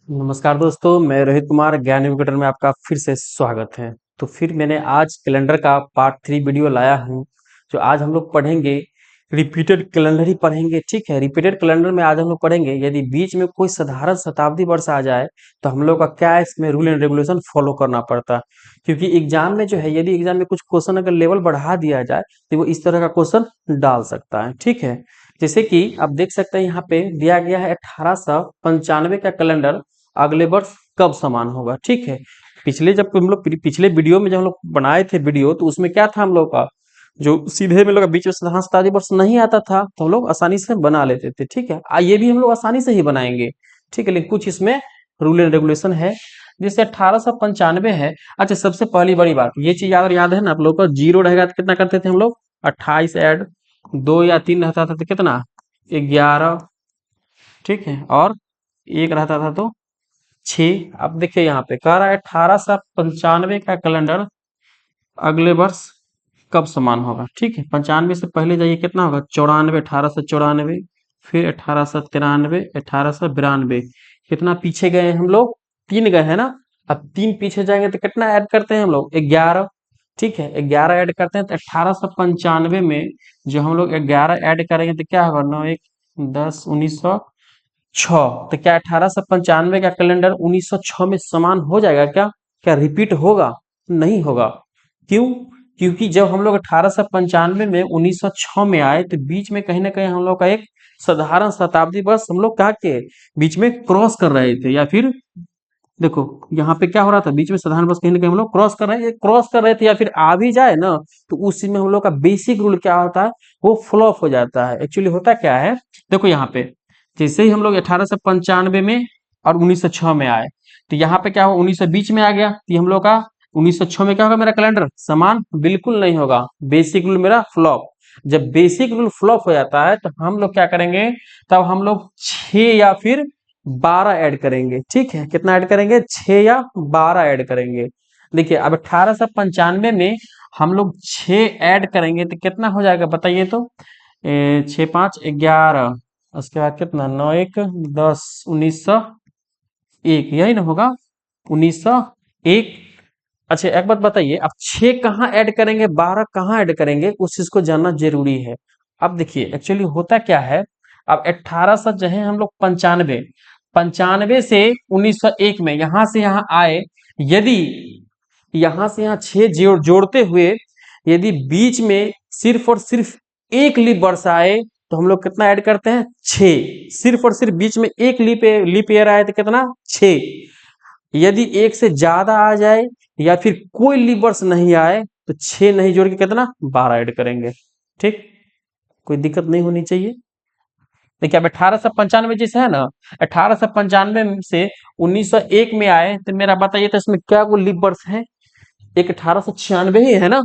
नमस्कार दोस्तों, मैं रोहित कुमार ज्ञान एजुकेटर में आपका फिर से स्वागत है। तो फिर मैंने आज कैलेंडर का पार्ट 3 वीडियो लाया हूँ। जो आज हम लोग पढ़ेंगे, रिपीटेड कैलेंडर ही पढ़ेंगे। ठीक है, रिपीटेड कैलेंडर में आज हम लोग पढ़ेंगे यदि बीच में कोई साधारण शताब्दी वर्ष आ जाए तो हम लोग का क्या इसमें रूल एंड रेगुलेशन फॉलो करना पड़ता है। क्योंकि एग्जाम में जो है, यदि एग्जाम में कुछ क्वेश्चन अगर लेवल बढ़ा दिया जाए तो वो इस तरह का क्वेश्चन डाल सकता है। ठीक है, जैसे कि आप देख सकते हैं यहाँ पे दिया गया है 1895 का कैलेंडर अगले वर्ष कब समान होगा। ठीक है, पिछले जब हम लोग पिछले वीडियो में जब हम लोग बनाए थे वीडियो, तो उसमें क्या था, हम लोग का जो सीधे हम लोग का बीच में साधारण शताब्दी वर्ष नहीं आता था तो हम लोग आसानी से बना लेते थे। ठीक है, ये भी हम लोग आसानी से ही बनाएंगे। ठीक है, लेकिन कुछ इसमें रूल एंड रेगुलेशन है। जैसे 1895 है। अच्छा, सबसे पहली बड़ी बात ये चीज याद है ना आप लोग को, जीरो रहेगा तो कितना करते थे हम लोग, 28 ऐड 2 या 3 रहता था तो कितना, 11। ठीक है, और एक रहता था तो 6। अब देखिए यहाँ पे कह रहा है 1895 का कैलेंडर अगले वर्ष कब समान होगा। ठीक है, 95 से पहले जाइए, कितना होगा, 94, 1894, फिर 1893, 1892। कितना पीछे गए हैं हम लोग, 3 गए हैं ना। अब 3 पीछे जाएंगे तो कितना ऐड करते हैं हम लोग, 11। ठीक है, 11 ऐड करते हैं तो 1895 में जो हम लोग 11 ऐड करेंगे तो क्या होगा, 9 1 10 1906। तो क्या 1895 का कैलेंडर 1906 में समान हो जाएगा क्या, क्या रिपीट होगा, नहीं होगा। क्यों, क्योंकि जब हम लोग 1895 में 1906 में आए तो बीच में कहीं ना कहीं हम लोग का एक साधारण शताब्दी वर्ष हम लोग कहा के बीच में क्रॉस कर रहे थे, या फिर देखो यहाँ पे क्या हो रहा था, बीच में साधारण वर्ष कहीं ना कहीं हम लोग क्रॉस कर रहे थे, या फिर आ भी जाए ना तो उस चीज में हम लोग का बेसिक रूल क्या होता है, वो फ्लॉप हो जाता है। एक्चुअली होता क्या है, देखो यहाँ पे जैसे ही हम लोग 1895 में और 1906 में आए तो यहाँ पे क्या हुआ, 1900 बीच में आ गया तो हम लोग का 1906 में क्या होगा, मेरा कैलेंडर समान बिल्कुल नहीं होगा, बेसिक रूल मेरा फ्लॉप। जब बेसिक रूल फ्लॉप हो जाता है तो हम लोग क्या करेंगे, तब हम लोग 6 या फिर 12 ऐड करेंगे। ठीक है, कितना ऐड करेंगे, 6 या 12 ऐड करेंगे। देखिए अब 1895 में हम लोग 6 ऐड करेंगे तो कितना हो जाएगा बताइए तो, 6 5 11, उसके बाद कितना, 9 1 10 1901, यही ना होगा, 1901। अच्छा एक बात बताइए, अब 6 कहाँ ऐड करेंगे, 12 कहाँ ऐड करेंगे, उस चीज को जानना जरूरी है। अब देखिए एक्चुअली होता क्या है, अब 1800 जो है हम लोग 95, 95 से 1901 में यहां से यहां आए, यदि यहां से यहां 6 जोड़ते हुए यदि बीच में सिर्फ और सिर्फ एक लीप वर्ष आए तो हम लोग कितना ऐड करते हैं, 6। सिर्फ और सिर्फ बीच में एक लीप ईयर आए तो कितना, 6। यदि एक से ज्यादा आ जाए या फिर कोई लीप वर्ष नहीं आए तो 6 नहीं जोड़ के कितना, 12 ऐड करेंगे। ठीक, कोई दिक्कत नहीं होनी चाहिए। देखिए अब 1895 जैसे है ना, 1895 से 1901 में आए तो मेरा बताइए तो इसमें क्या कोई लीप वर्ष है, एक 1896 ही है ना,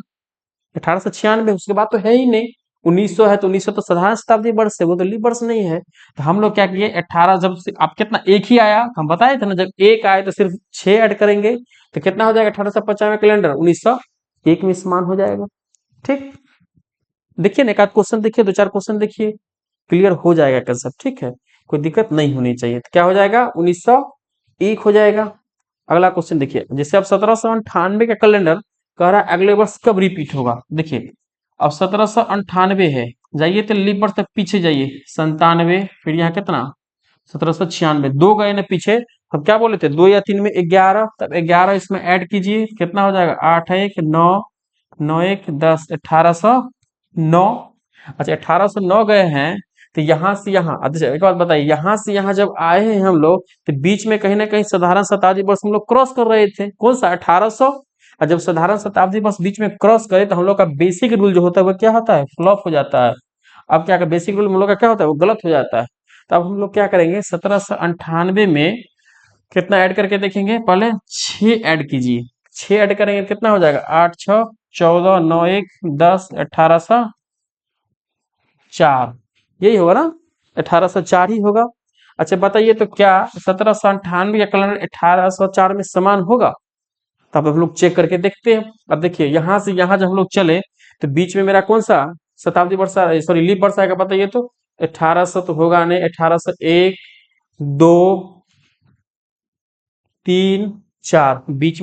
1896, उसके बाद तो है ही नहीं। 1900 है तो 1900 तो साधारण शताब्दी वर्ष है, वो तो लीप वर्ष नहीं है। तो हम लोग क्या किए, 18 जब से आप कितना, एक ही आया, हम बताए थे ना जब एक आए तो सिर्फ 6 ऐड करेंगे तो कितना हो जाएगा, 1895 कैलेंडर 1901 में समान हो जाएगा। ठीक, देखिए ना, एक आध क्वेश्चन देखिए, 2 4 क्वेश्चन देखिए, क्लियर हो जाएगा कंसेप्ट। ठीक है, कोई दिक्कत नहीं होनी चाहिए। तो क्या हो जाएगा, 1901 हो जाएगा। अगला क्वेश्चन देखिए, जैसे अब 1798 का कैलेंडर कह रहा है अगले वर्ष कब रिपीट होगा। देखिए अब 1798 है, जाइए तो लीप वर्ष तक पीछे जाइए, 97, फिर यहाँ कितना, 1796, 2 गए ना पीछे। हम क्या बोले थे, 2 या 3 में 11, तब 11 इसमें ऐड कीजिए, कितना हो जाएगा, 8 1 9 9 1 10 1809। अच्छा 1809 गए हैं तो यहाँ से यहाँ, अच्छा एक बात बताइए, यहाँ से यहाँ जब आए हैं हम लोग तो बीच में कहीं ना कहीं साधारण शताब्दी वर्ष हम लोग क्रॉस कर रहे थे, कौन सा, 1800। और जब साधारण शताब्दी वर्ष बीच में क्रॉस करे तो हम लोग का बेसिक रूल जो होता है वो क्या होता है, फ्लॉप हो जाता है। अब क्या, बेसिक रूल हम लोग का क्या होता है, वो गलत हो जाता है। तो अब हम लोग क्या करेंगे, 1798 में कितना ऐड करके देखेंगे, पहले 6 ऐड कीजिए, 6 ऐड करेंगे कितना हो जाएगा, 8 6 14 9 1 10 1804, यही होगा ना, 1804 ही होगा। अच्छा बताइए तो क्या 1798 का कैलेंडर 1804 में समान होगा, तब हम लोग चेक करके देखते हैं। अब देखिए यहाँ से यहाँ जब हम लोग चले तो बीच में मेरा कौन सा शताब्दी वर्ष, सॉरी लीप वर्ष आएगा बताइए तो, 1800 तो होगा नहीं, 1801, 2, 3, 4, बीच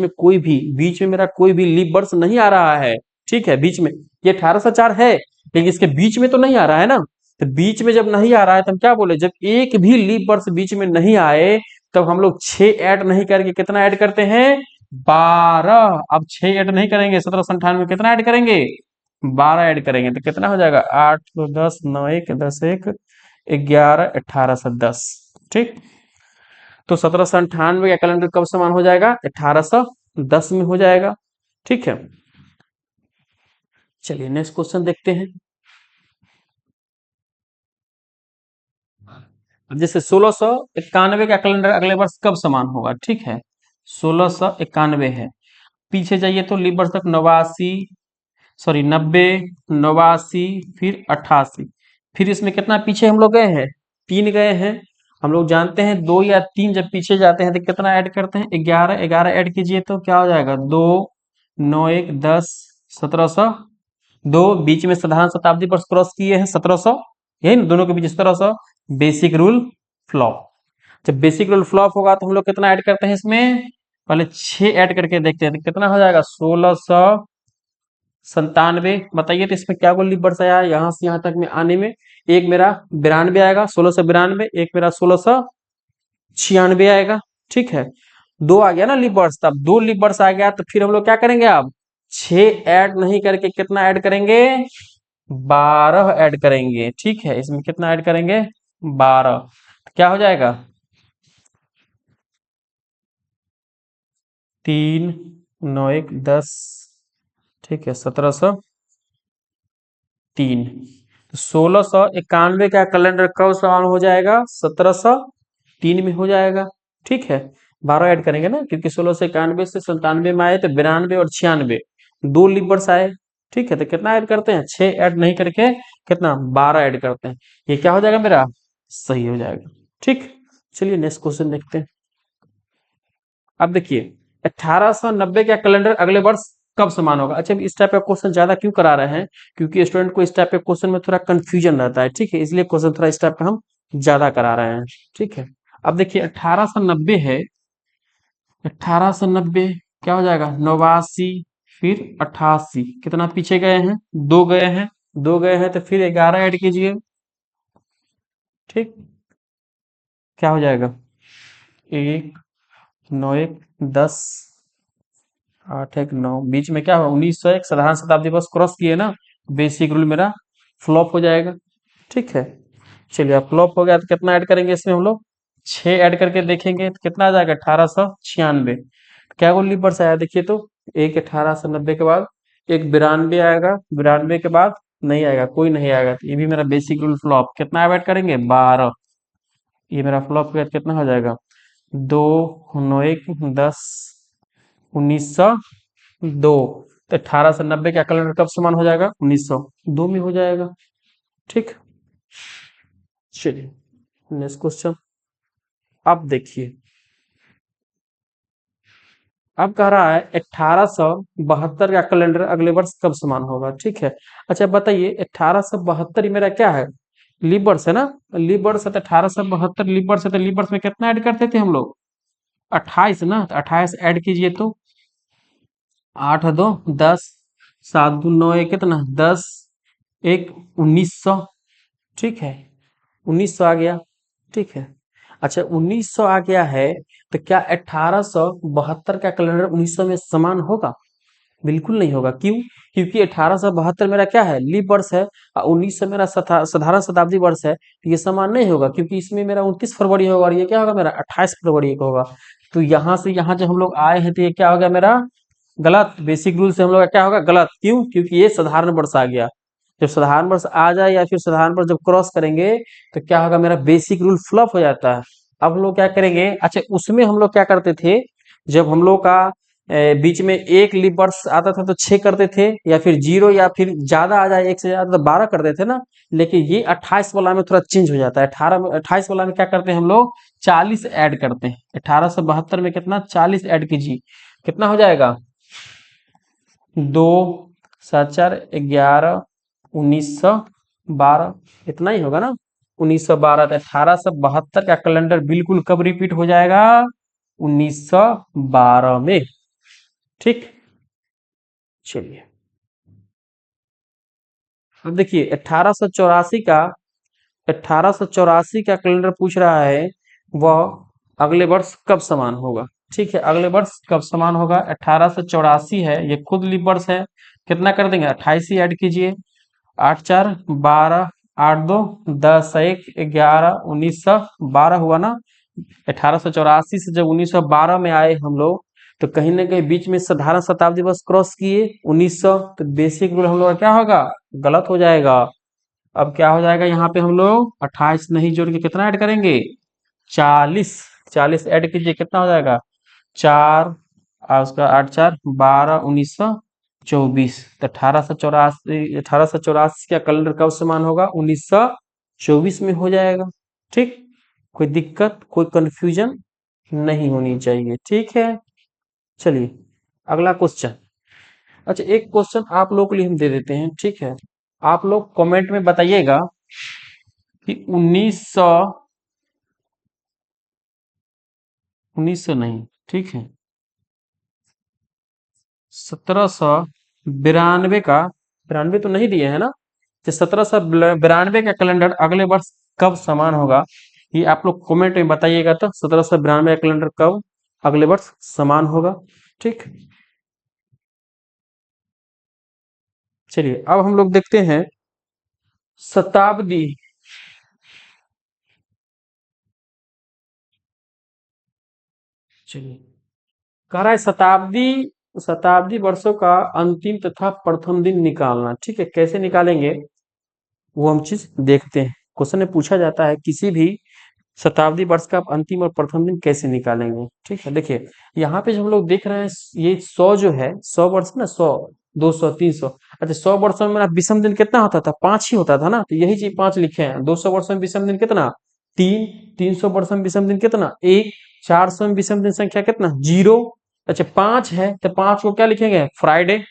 में मेरा कोई भी लीप वर्ष नहीं आ रहा है। ठीक है, बीच में ये 1804 है, लेकिन इसके बीच में तो नहीं आ रहा है ना। तो बीच में जब नहीं आ रहा है तो हम क्या बोले, जब एक भी लीप वर्ष बीच में नहीं आए तब हम लोग 6 ऐड नहीं करके कितना ऐड करते हैं, 12। अब 6 ऐड नहीं करेंगे, 1798 कितना ऐड करेंगे, 12 ऐड करेंगे तो कितना हो जाएगा, 8 2 10 9 1 10 1 11 1810। ठीक, तो 1798 का कैलेंडर कब समान हो जाएगा, 1810 में हो जाएगा। ठीक है, चलिए नेक्स्ट क्वेश्चन देखते हैं। अब जैसे 1691 का कैलेंडर अगले वर्ष कब समान होगा। ठीक है, 1691 है, पीछे जाइए तो लीप वर्ष तक 89, सॉरी 90, 89, फिर 88, फिर इसमें कितना पीछे हम लोग गए हैं, 3 गए हैं। हम लोग जानते हैं 2 या 3 जब पीछे जाते हैं तो कितना ऐड करते हैं, 11, 11 ऐड कीजिए तो क्या हो जाएगा, 2, 9 1 10, 1700, 2 बीच में साधारण शताब्दी पर क्रॉस किए हैं 1700, यही ना, दोनों के बीच 1700। बेसिक रूल फ्लॉप, जब बेसिक रूल फ्लॉप होगा तो हम लोग कितना ऐड करते हैं इसमें, पहले 6 ऐड करके देखते हैं तो कितना हो जाएगा, 1697। बताइए तो इसमें क्या गोली बढ़ आया यहाँ से यहाँ तक में आने में, एक मेरा 92 आएगा, 1692, एक मेरा 1696 आएगा। ठीक है, 2 आ गया ना लीप वर्ष, तब 2 लीप वर्ष आ गया तो फिर हम लोग क्या करेंगे, अब 6 ऐड नहीं करके कितना ऐड करेंगे, 12 ऐड करेंगे। ठीक है, इसमें कितना ऐड करेंगे, 12, क्या हो जाएगा, 3 9 1 10, ठीक है, 1703। तो 1691 का कैलेंडर कब समान हो जाएगा, 1703 में हो जाएगा। ठीक है, 12 ऐड करेंगे ना, क्योंकि 1691 से 97 में आए तो 92 और 96, 2 लीप वर्ष आए। ठीक है, तो कितना ऐड करते हैं, 6 ऐड नहीं करके कितना, 12 ऐड करते हैं, ये क्या हो जाएगा मेरा, सही हो जाएगा। ठीक, चलिए नेक्स्ट क्वेश्चन देखते हैं। अब देखिए 1890 का कैलेंडर अगले वर्ष कब समान होगा। अच्छा, इस टाइप का क्वेश्चन ज्यादा क्यों करा रहे हैं, क्योंकि स्टूडेंट को इस टाइप के क्वेश्चन में थोड़ा कंफ्यूजन रहता है। ठीक है, इसलिए क्वेश्चन थोड़ा इस टाइप का हम ज्यादा करा रहे हैं। ठीक है, अब देखिए 1890 है, 1890 क्या हो जाएगा, 89, फिर 88, कितना पीछे गए हैं, 2 गए हैं, 2 गए हैं तो फिर 11 ऐड कीजिए। ठीक, क्या हो जाएगा, 1 9 1 10, 8 1 9, बीच में क्या हुआ, 1901 साधारण शताब्दी बस क्रॉस किए ना, बेसिक रूल मेरा फ्लॉप हो जाएगा। ठीक है, चलिए अब फ्लॉप हो गया तो कितना ऐड करेंगे इसमें हम लोग, 6 ऐड करके देखेंगे तो कितना आ जाएगा, 1896। क्या वो लीप वर्ष आया देखिए तो, एक 1890 के बाद एक 92 आएगा, 92 के बाद नहीं आएगा, कोई नहीं आएगा, तो ये भी मेरा बेसिक रूल फ्लॉप। कितना ऐड करेंगे, 12, ये मेरा फ्लॉप हो गया तो कितना हो जाएगा, 2 9 1 10, 1902। तो 1890 का कैलेंडर कब समान हो जाएगा, 1902 में हो जाएगा। ठीक, चलिए नेक्स्ट क्वेश्चन। अब देखिए, अब कह रहा है 1872 का कैलेंडर अगले वर्ष कब समान होगा। ठीक है, अच्छा बताइए 1872 मेरा क्या है, लीप वर्ष है ना, लीप वर्ष है तो 1872 लीप वर्ष है तो लीप वर्ष में कितना ऐड करते थे हम लोग, 28 ना, तो 28 ऐड कीजिए तो 8 2 10, 7 2 9 1 कितना 10, 1 1900। ठीक है, 1900 आ गया। ठीक है, अच्छा 1900 आ गया है तो क्या 1872 का कैलेंडर 1900 में समान होगा, बिल्कुल नहीं होगा। क्यों, क्योंकि 1872 मेरा क्या है, लीप वर्ष है, और 1900 मेरा साधारण शताब्दी वर्ष है, तो ये समान नहीं होगा, क्योंकि इसमें मेरा 29 फरवरी होगा और ये क्या होगा मेरा 28 फरवरी को होगा। तो यहाँ से यहाँ जब हम लोग आए हैं तो ये क्या हो गया मेरा, गलत, बेसिक रूल से हम लोग का क्या होगा, गलत। क्यों, क्योंकि ये साधारण वर्ष आ गया, जब साधारण वर्ष आ जाए या फिर साधारण वर्ष जब क्रॉस करेंगे तो क्या होगा, मेरा बेसिक रूल फ्लॉप हो जाता है। अब हम लोग क्या करेंगे, अच्छा उसमें हम लोग क्या करते थे, जब हम लोग का बीच में एक लीप वर्ष आता था तो 6 करते थे, या फिर 0 या फिर ज्यादा आ जाए 1 से ज्यादा तो 12 करते थे ना। लेकिन ये 28 वाला में थोड़ा चेंज हो जाता है, 28 वाला में क्या करते हैं हम लोग, 40 ऐड करते हैं। 1872 में कितना, 40 ऐड कीजिए, कितना हो जाएगा, 2 7 4 11 1912, इतना ही होगा ना। 1912। 1872 का कैलेंडर बिल्कुल कब रिपीट हो जाएगा? 1912 में। ठीक, चलिए अब देखिए 1884 का कैलेंडर पूछ रहा है, वह अगले वर्ष कब समान होगा। ठीक है, अगले वर्ष कब समान होगा? 1884 है, ये खुद लीप वर्ष है। कितना कर देंगे? 28 ही ऐड कीजिए। 8 4 12, 8 2 10 1 11, 1912 हुआ ना। 1884 से जब 1912 में आए हम लोग, तो कहीं ना कहीं बीच में साधारण शताब्दी वर्ष क्रॉस किए 1900, तो बेसिक रूल हम लोग का क्या होगा? गलत हो जाएगा। अब क्या हो जाएगा? यहाँ पे हम लोग 28 नहीं जोड़ के कितना ऐड करेंगे? 40। 40 ऐड कीजिए, कितना हो जाएगा? 4 और उसका 8 4 12, 1924। तो 1884 का कैलेंडर कब समान होगा? 1924 में हो जाएगा। ठीक, कोई दिक्कत, कोई कंफ्यूजन नहीं होनी चाहिए। ठीक है, चलिए अगला क्वेश्चन। अच्छा, एक क्वेश्चन आप लोग के लिए हम दे देते हैं। ठीक है, आप लोग कमेंट में बताइएगा कि 1900 नहीं, ठीक है, 1792 का, 92 तो नहीं दिए है ना, तो 1792 का कैलेंडर अगले वर्ष कब समान होगा, ये आप लोग कमेंट में बताइएगा। तो 1792 का कैलेंडर कब अगले वर्ष समान होगा। ठीक, चलिए अब हम लोग देखते हैं शताब्दी। चलिए, कह रहा है शताब्दी शताब्दी वर्षों का अंतिम तथा प्रथम दिन निकालना। ठीक है, कैसे निकालेंगे वो हम चीज देखते हैं। क्वेश्चन में पूछा जाता है किसी भी शताब्दी वर्ष का अंतिम और प्रथम दिन कैसे निकालेंगे। ठीक है, देखिए यहाँ पे जो हम लोग देख रहे हैं, ये 100 जो है, 100 वर्ष ना, 100 200 300। अच्छा, 100 वर्षों में मेरा विषम दिन कितना होता था? 5 ही होता था ना, तो यही चीज 5 लिखे हैं। 200 वर्षों में विषम दिन कितना? 3। 300 वर्षों में विषम दिन कितना? 1। 400 में विषम दिन संख्या कितना? 0। अच्छा, 5 है तो 5 को क्या लिखेंगे? फ्राइडे।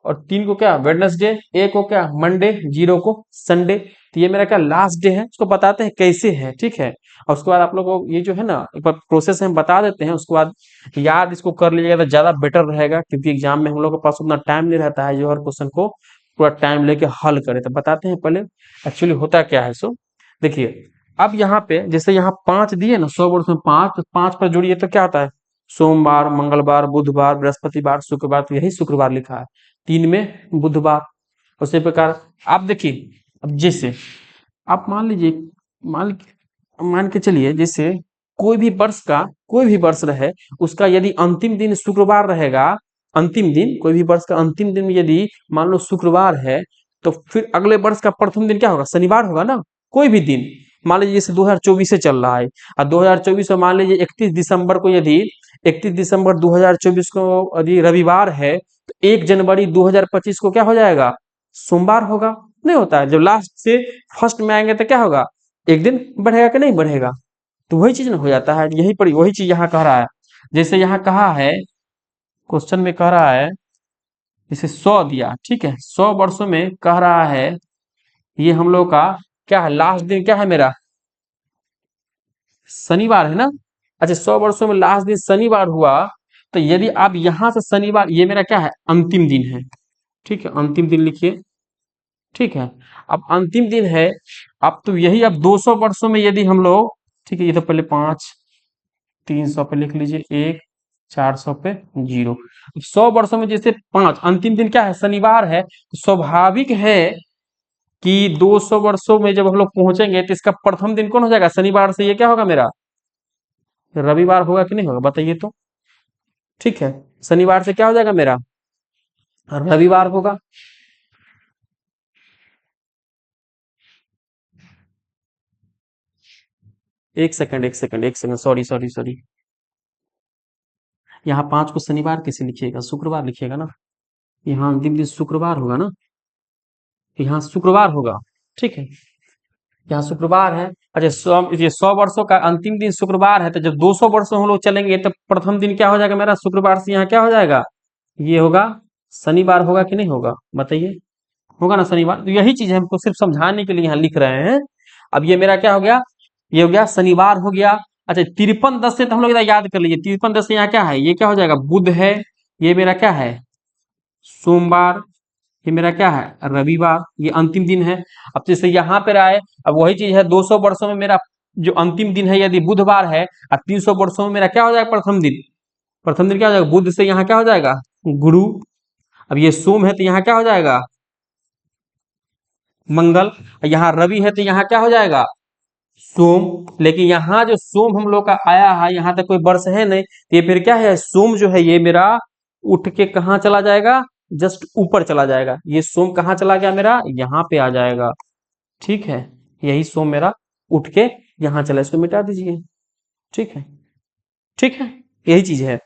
और 3 को क्या? वेडनेसडे। एक को क्या? मंडे। 0 को संडे। तो ये मेरा क्या लास्ट डे है, उसको बताते हैं कैसे है। ठीक है, और उसके बाद आप लोगों को ये जो है ना, एक बार प्रोसेस हम बता देते हैं, उसके बाद याद इसको कर लीजिएगा तो ज्यादा बेटर रहेगा, क्योंकि एग्जाम में हम लोग के पास उतना टाइम नहीं रहता है जो हर क्वेश्चन को पूरा टाइम लेके हल करे। तो बताते हैं पहले एक्चुअली होता क्या है। सो देखिए, अब यहाँ पे जैसे यहाँ 5 दिए ना, 100 वर्ष में 5, तो 5 पर जोड़िए तो क्या आता है? सोमवार, मंगलवार, बुधवार, बृहस्पतिवार, शुक्रवार, तो यही शुक्रवार लिखा है। 3 में बुधवार। उसी प्रकार आप देखिए, अब जैसे आप मान लीजिए, मान मान के चलिए, जैसे कोई भी वर्ष रहे, उसका यदि अंतिम दिन शुक्रवार रहेगा, अंतिम दिन कोई भी वर्ष का अंतिम दिन यदि मान लो शुक्रवार है, तो फिर अगले वर्ष का प्रथम दिन क्या होगा? शनिवार होगा ना। कोई भी दिन, मान लीजिए जैसे 2024 से चल रहा है, और 2024 में मान लीजिए 31 दिसंबर को, यदि 31 दिसंबर 2024 को यदि रविवार है, तो 1 जनवरी 2025 को क्या हो जाएगा? सोमवार होगा। नहीं होता है, जब लास्ट से फर्स्ट में आएंगे तो क्या होगा? एक दिन बढ़ेगा कि नहीं बढ़ेगा? तो वही चीज ना हो जाता है, यही पर वही चीज यहाँ कह रहा है। जैसे यहाँ कहा है, क्वेश्चन में कह रहा है, जैसे 100 दिया, ठीक है, 100 वर्षों में कह रहा है, ये हम लोग का क्या है? लास्ट दिन क्या है मेरा? शनिवार है ना। अच्छा, 100 वर्षों में लास्ट दिन शनिवार हुआ, तो यदि आप यहां से शनिवार, ये मेरा क्या है? अंतिम दिन है। ठीक है, अंतिम दिन लिखिए। ठीक है, अब अंतिम दिन है। अब तो यही, अब 200 वर्षों में यदि हम लोग, ठीक है, ये तो पहले 5, 300 पे लिख लीजिए 1, 400 पे 0। 100 वर्षों में जैसे 5, अंतिम दिन क्या है? शनिवार है, तो स्वाभाविक है कि 200 वर्षों में जब हम लोग पहुंचेंगे, तो इसका प्रथम दिन कौन हो जाएगा? शनिवार से ये क्या होगा मेरा? रविवार होगा कि नहीं होगा? बताइए तो। ठीक है, शनिवार से क्या हो जाएगा मेरा? रविवार होगा। एक सेकंड, एक सेकंड, एक सेकंड, सॉरी सॉरी सॉरी। यहाँ 5 को शनिवार कैसे लिखिएगा? शुक्रवार लिखिएगा ना। यहाँ अंतिम दिन शुक्रवार होगा ना, यहाँ शुक्रवार होगा। ठीक है, यहाँ शुक्रवार है। अच्छा, ये 100 वर्षों का अंतिम दिन शुक्रवार है, तो जब 200 वर्षों हम लोग चलेंगे, तो प्रथम दिन क्या हो जाएगा मेरा? शुक्रवार से यहाँ क्या हो जाएगा? ये होगा शनिवार। होगा कि नहीं होगा? बताइए, होगा ना शनिवार। तो यही चीज हमको सिर्फ समझाने के लिए यहाँ लिख रहे हैं। अब ये मेरा क्या हो गया, ये हो गया शनिवार हो गया। अच्छा 53-10 से तो हम लोग इधर याद कर लीजिए, 53-10 से यहाँ क्या है, ये क्या हो जाएगा, बुध है, ये मेरा क्या है, सोमवार, ये मेरा क्या है, रविवार, ये अंतिम दिन है। अब जैसे यहाँ पे रहा है, अब वही चीज है, 200 वर्षों में मेरा जो अंतिम दिन है यदि बुधवार है, और 300 वर्षों में मेरा क्या हो जाएगा, प्रथम दिन, प्रथम दिन क्या हो जाएगा, बुध से यहाँ क्या हो जाएगा, गुरु। अब ये सोम है तो यहाँ क्या हो जाएगा, मंगल। यहाँ रवि है तो यहाँ क्या हो जाएगा, सोम। लेकिन यहाँ जो सोम हम लोग का आया है, यहाँ तक कोई वर्ष है नहीं, तो ये फिर क्या है, सोम जो है ये मेरा उठ के कहाँ चला जाएगा, जस्ट ऊपर चला जाएगा। ये सोम कहाँ चला गया मेरा, यहाँ पे आ जाएगा। ठीक है, यही सोम मेरा उठ के यहाँ चला, इसको मिटा दीजिए। ठीक है, ठीक है, यही चीज है,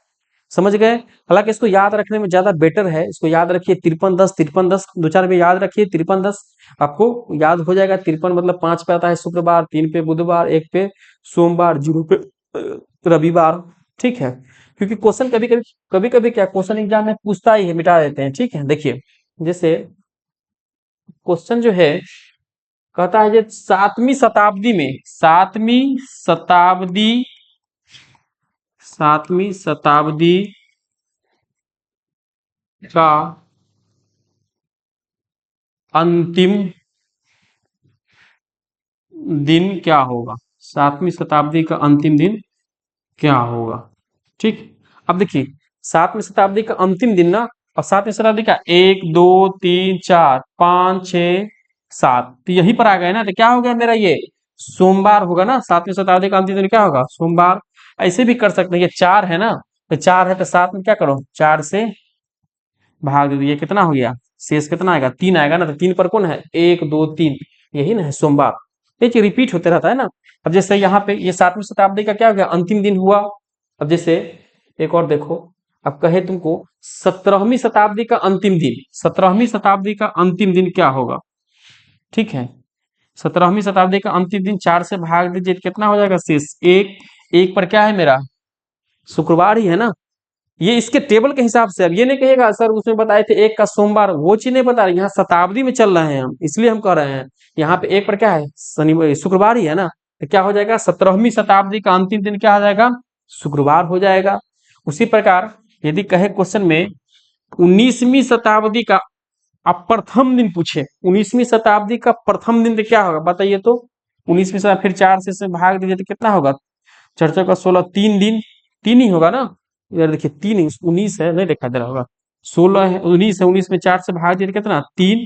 समझ गए। हालांकि इसको याद रखने में ज्यादा बेटर है, इसको याद रखिए 53-10, 53-10 दो चार में याद रखिए, 53-10 आपको याद हो जाएगा। 53 मतलब 5 पे आता है शुक्रवार, 3 पे बुधवार, 1 पे सोमवार, 0 पे रविवार। ठीक है, क्योंकि क्वेश्चन कभी कभी क्या क्वेश्चन एग्जाम में पूछता ही है, मिटा देते हैं। ठीक है, देखिए जैसे क्वेश्चन जो है कहता है, जो 7वीं शताब्दी में, 7वीं शताब्दी का अंतिम दिन क्या होगा, 7वीं शताब्दी का अंतिम दिन क्या होगा। ठीक, अब देखिए 7वीं शताब्दी का अंतिम दिन ना, और 7वीं शताब्दी का 1 2 3 4 5 6 7, तो यहीं पर आ गए ना, तो क्या हो गया मेरा, ये सोमवार होगा ना। 7वीं शताब्दी का अंतिम दिन क्या होगा, सोमवार। ऐसे भी कर सकते हैं, ये 4 है ना, तो 4 है तो 7 में क्या करो, 4 से भाग दे दो, ये कितना हो गया, शेष कितना आएगा, 3 आएगा ना। तो 3 पर कौन है, 1 2 3, यही ना है सोमवार। ये चीज रिपीट होते रहता है ना। अब जैसे यहाँ पे ये 7वीं शताब्दी का क्या हो गया, अंतिम दिन हुआ। अब जैसे एक और देखो, अब कहे तुमको 17वीं शताब्दी का अंतिम दिन, 17वीं शताब्दी का अंतिम दिन क्या होगा। ठीक है, 17वीं शताब्दी का अंतिम दिन 4 से भाग दीजिए, कितना हो जाएगा शेष, एक। एक पर क्या है मेरा, शुक्रवार ही है ना। ये इसके टेबल के हिसाब से, अब ये नहीं कहिएगा सर उसमें बताए थे एक का सोमवार, वो चीज नहीं बता रहे, यहाँ शताब्दी में चल रहे हैं हम, इसलिए हम कह रहे हैं यहाँ पे एक पर क्या है, शनि शुक्रवार ही है ना। तो क्या हो जाएगा, 17वीं शताब्दी का अंतिम दिन क्या हो जाएगा, शुक्रवार हो जाएगा। उसी प्रकार यदि कहे क्वेश्चन में 19वीं शताब्दी का अब प्रथम दिन पूछे, 19वीं शताब्दी का प्रथम दिन तो क्या होगा बताइए तो। 19वीं शताब्दी फिर 4 से भाग दीजिए तो कितना होगा, 4 का 16, 3 दिन, 3 ही होगा ना। इधर देखिए 3, 19 है, नहीं देखा दे रहा होगा, 16 है, 19 है, 19 में 4 से भाग दिया तो कितना, 3।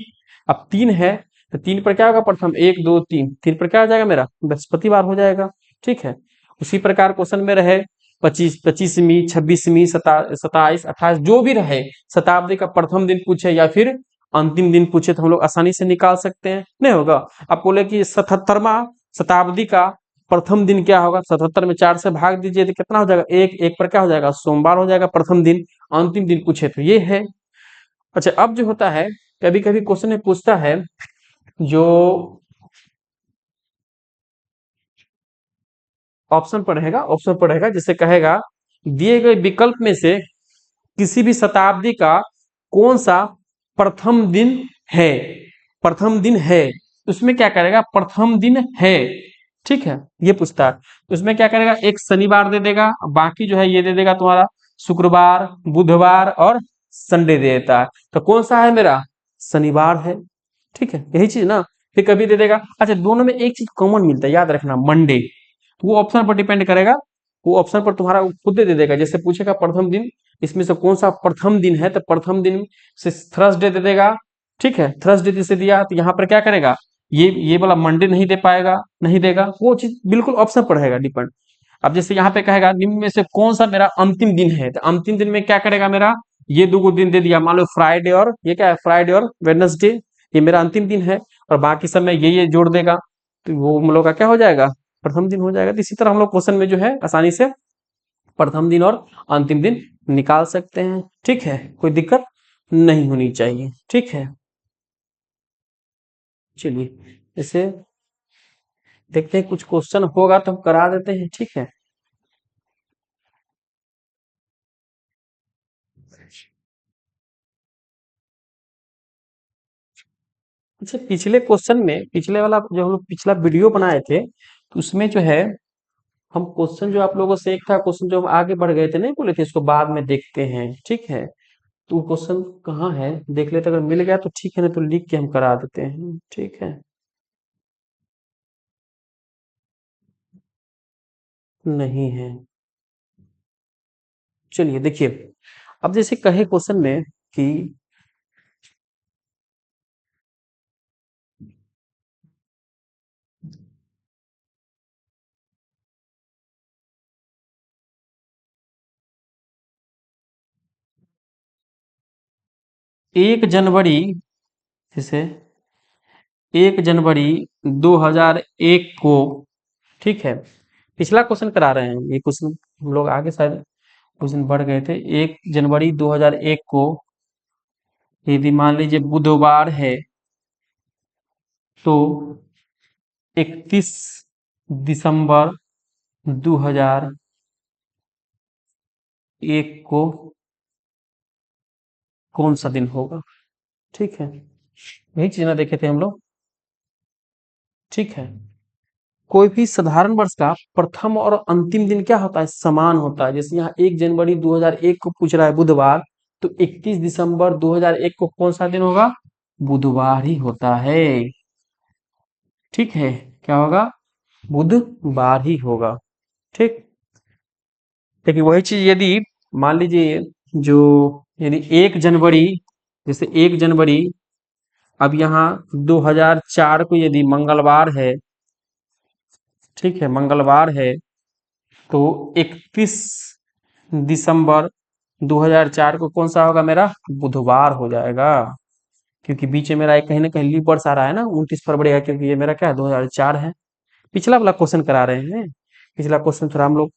अब 3 है तो 3 पर क्या होगा प्रथम, 1 2 3, 3 पर क्या आ जाएगा मेरा, बृहस्पतिवार हो जाएगा। ठीक है, उसी प्रकार क्वेश्चन में रहे 25वीं 26वीं 27 28 जो भी रहे, शताब्दी का प्रथम दिन पूछे या फिर अंतिम दिन पूछे, तो हम लोग आसानी से निकाल सकते हैं, नहीं होगा। आप बोले कि 77वां शताब्दी का प्रथम दिन क्या होगा, 77 में 4 से भाग दीजिए तो कितना हो जाएगा, एक। एक पर क्या हो जाएगा, सोमवार हो जाएगा प्रथम दिन। अंतिम दिन पूछे तो ये है। अच्छा अब जो होता है, कभी कभी क्वेश्चन में पूछता है, जो ऑप्शन पढ़ेगा जिससे कहेगा, दिए गए विकल्प में से किसी भी शताब्दी का कौन सा प्रथम दिन है, प्रथम दिन है, उसमें क्या करेगा, प्रथम दिन है। ठीक है, ये पूछता है, तो उसमें क्या करेगा, एक शनिवार दे देगा, बाकी जो है ये दे देगा तुम्हारा शुक्रवार, बुधवार और संडे दे देता है। तो कौन सा है मेरा, शनिवार है। ठीक है, यही चीज ना। फिर कभी दे देगा, अच्छा दोनों में एक चीज कॉमन मिलता है, याद रखना, मंडे। तो वो ऑप्शन पर डिपेंड करेगा, वो ऑप्शन पर तुम्हारा खुद दे देगा। जैसे पूछेगा प्रथम दिन, इसमें से कौन सा प्रथम दिन है, तो प्रथम दिन से थर्सडे दे देगा। ठीक है, थर्सडे जैसे दिया तो यहाँ पर क्या करेगा, ये वाला मंडे नहीं दे पाएगा, नहीं देगा, वो चीज बिल्कुल ऑप्शन पर रहेगा डिपेंड। अब जैसे यहाँ पे कहेगा निम्न में से कौन सा मेरा अंतिम दिन है, तो अंतिम दिन में क्या करेगा मेरा, ये दो दिन दे दिया, मान लो फ्राइडे और ये क्या है, फ्राइडे और वेडनेसडे, ये मेरा अंतिम दिन है। और बाकी सब में ये जोड़ देगा, तो वो हम लोग का क्या हो जाएगा, प्रथम दिन हो जाएगा। तो इसी तरह हम लोग क्वेश्चन में जो है आसानी से प्रथम दिन और अंतिम दिन निकाल सकते हैं। ठीक है, कोई दिक्कत नहीं होनी चाहिए। ठीक है, चलिए इसे देखते हैं, कुछ क्वेश्चन होगा तो हम करा देते हैं। ठीक है, अच्छा, पिछले क्वेश्चन में, पिछले वाला जो हम लोग पिछला वीडियो बनाए थे, तो उसमें जो है हम क्वेश्चन जो आप लोगों से एक था क्वेश्चन जो हम आगे बढ़ गए थे, नहीं बोले थे इसको बाद में देखते हैं, ठीक है। तो वो क्वेश्चन कहाँ है देख लेते, अगर मिल गया तो ठीक है, ना तो लिख के हम करा देते हैं, ठीक है। नहीं है। चलिए देखिए, अब जैसे कहे क्वेश्चन में कि एक जनवरी, जैसे 1 जनवरी 2001 को, ठीक है। पिछला क्वेश्चन करा रहे हैं, ये क्वेश्चन हम लोग आगे शायद क्वेश्चन बढ़ गए थे। 1 जनवरी 2001 को यदि मान लीजिए बुधवार है, तो 31 दिसंबर 2001 को कौन सा दिन होगा, ठीक है। यही चीज ना देखे थे हम लोग, ठीक है। कोई भी साधारण वर्ष का प्रथम और अंतिम दिन क्या होता है, समान होता है। जैसे यहाँ 1 जनवरी 2001 को पूछ रहा है बुधवार, तो 31 दिसंबर 2001 को कौन सा दिन होगा, बुधवार ही होता है, ठीक है। क्या होगा, बुधवार ही होगा, ठीक। लेकिन वही चीज यदि मान लीजिए जो, यदि 1 जनवरी, जैसे 1 जनवरी, अब यहाँ 2004 को यदि मंगलवार है, ठीक है, मंगलवार है, तो 31 दिसंबर 2004 को कौन सा होगा मेरा, बुधवार हो जाएगा। क्योंकि बीच में मेरा एक कहीं ना कहीं लीप वर्ष आ रहा है ना, 29 फरवरी है, क्योंकि ये मेरा क्या है, 2004 है। पिछला वाला क्वेश्चन करा रहे हैं, पिछला क्वेश्चन थोड़ा हम लोग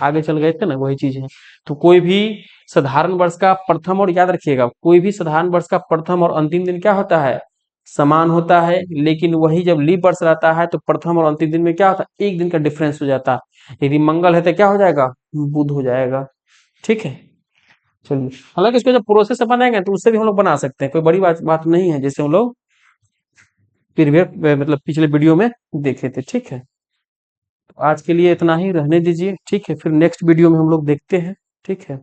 आगे चल गए थे ना, वही चीज है। तो कोई भी साधारण वर्ष का प्रथम, और याद रखिएगा कोई भी साधारण वर्ष का प्रथम और अंतिम दिन क्या होता है, समान होता है। लेकिन वही जब लीप वर्ष रहता है तो प्रथम और अंतिम दिन में क्या होता है, एक दिन का डिफरेंस हो जाता है। यदि मंगल है तो क्या हो जाएगा, बुध हो जाएगा, ठीक है। चलिए, हालांकि इसको जब प्रोसेस से बनाएंगे तो उससे भी हम लोग बना सकते हैं, कोई बड़ी बात नहीं है, जैसे हम लोग प्रीवियस मतलब पिछले वीडियो में देखे थे, ठीक है। तो आज के लिए इतना ही रहने दीजिए, ठीक है, फिर नेक्स्ट वीडियो में हम लोग देखते हैं, ठीक है।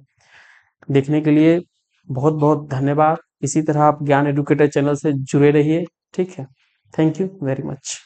देखने के लिए बहुत बहुत धन्यवाद। इसी तरह आप ज्ञान एडुकेटर चैनल से जुड़े रहिए, ठीक है। Thank you very much.